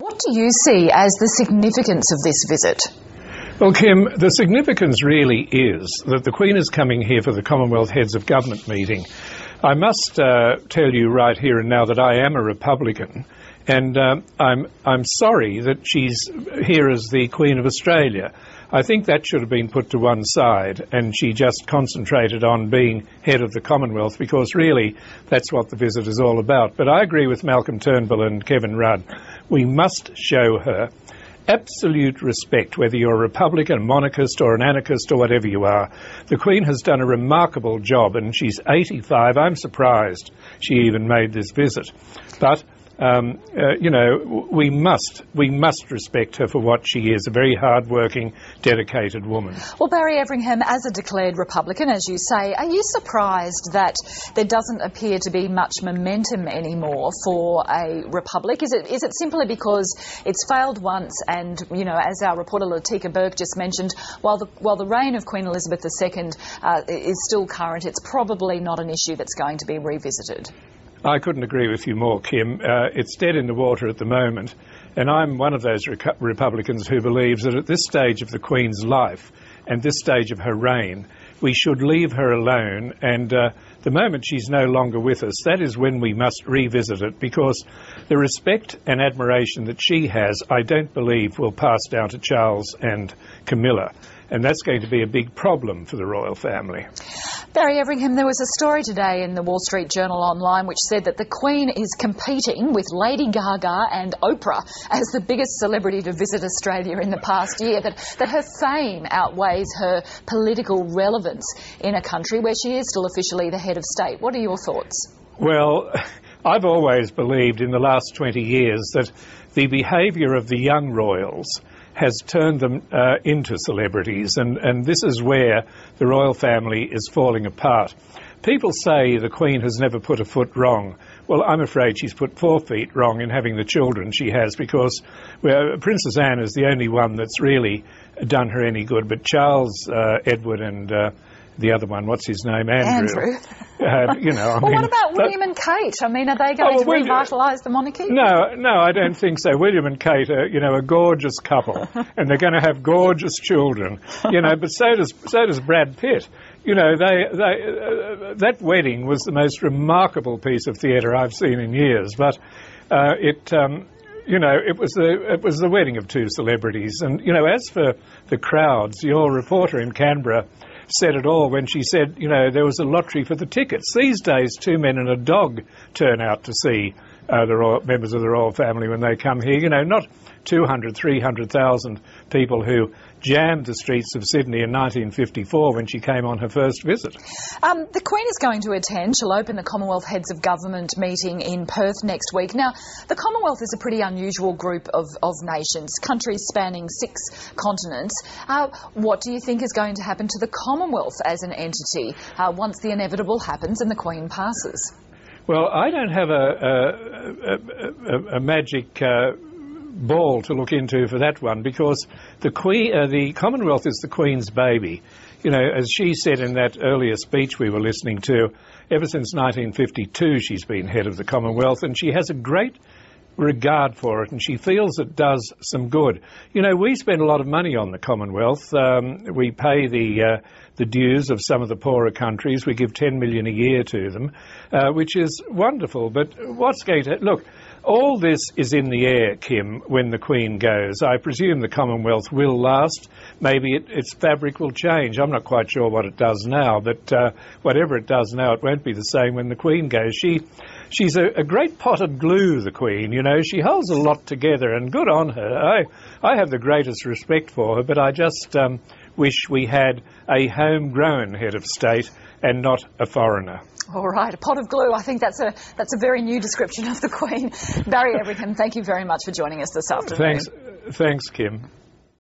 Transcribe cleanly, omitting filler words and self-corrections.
What do you see as the significance of this visit? Well, Kim, the significance really is that the Queen is coming here for the Commonwealth Heads of Government meeting. I must tell you right here and now that I am a Republican, and I'm sorry that she's here as the Queen of Australia. I think that should have been put to one side, and she just concentrated on being head of the Commonwealth, because really that's what the visit is all about. But I agree with Malcolm Turnbull and Kevin Rudd. We must show her absolute respect, whether you're a Republican, a monarchist or an anarchist or whatever you are. The Queen has done a remarkable job, and she's 85. I'm surprised she even made this visit. But you know, we must respect her for what she is, a very hard-working, dedicated woman. Well, Barry Everingham, as a declared Republican, as you say, are you surprised that there doesn't appear to be much momentum anymore for a republic? Is it simply because it's failed once and, you know, as our reporter Latika Burke just mentioned, while the reign of Queen Elizabeth II is still current, it's probably not an issue that's going to be revisited? I couldn't agree with you more, Kim. It's dead in the water at the moment, and I'm one of those Republicans who believes that at this stage of the Queen's life and this stage of her reign, we should leave her alone, and the moment she's no longer with us, that is when we must revisit it, because the respect and admiration that she has, I don't believe will pass down to Charles and Camilla. And that's going to be a big problem for the royal family. Barry Everingham, there was a story today in the Wall Street Journal online which said that the Queen is competing with Lady Gaga and Oprah as the biggest celebrity to visit Australia in the past year, that her fame outweighs her political relevance in a country where she is still officially the head of state. What are your thoughts? Well, I've always believed in the last 20 years that the behaviour of the young royals has turned them into celebrities, and this is where the royal family is falling apart. People say the Queen has never put a foot wrong. Well, I'm afraid she's put 4 feet wrong in having the children she has, because Princess Anne is the only one that's really done her any good, but Charles, Edward and the other one, what's his name? Andrew. You know, well, what about William and Kate? I mean, are they going to revitalise the monarchy? No, I don't think so. William and Kate are, you know, a gorgeous couple, and they're going to have gorgeous children. You know, but so does Brad Pitt. You know, that wedding was the most remarkable piece of theatre I've seen in years. But you know, it was the wedding of 2 celebrities. And you know, as for the crowds, your reporter in Canberra said it all when she said, you know, there was a lottery for the tickets. These days, 2 men and a dog turn out to see the members of the royal family when they come here. You know, not 200, 300,000 people who jammed the streets of Sydney in 1954 when she came on her first visit. The Queen is going to attend. She'll open the Commonwealth Heads of Government meeting in Perth next week. Now, the Commonwealth is a pretty unusual group of nations, countries spanning 6 continents. What do you think is going to happen to the Commonwealth as an entity once the inevitable happens and the Queen passes? Well, I don't have a magic ball to look into for that one, because the Commonwealth is the Queen's baby. You know, as she said in that earlier speech we were listening to, ever since 1952 she's been head of the Commonwealth, and she has a great regard for it, and she feels it does some good. You know, we spend a lot of money on the Commonwealth. We pay the dues of some of the poorer countries. We give $10 million a year to them, which is wonderful. But what's going to... Look, all this is in the air, Kim, when the Queen goes. I presume the Commonwealth will last. Maybe its fabric will change. I'm not quite sure what it does now, but whatever it does now, it won't be the same when the Queen goes. She's a great pot of glue, the Queen, you know. She holds a lot together, and good on her. I have the greatest respect for her, but I just wish we had a homegrown head of state and not a foreigner. All right, a pot of glue. I think that's a very new description of the Queen. Barry Everingham, thank you very much for joining us this afternoon. Thanks, Kim.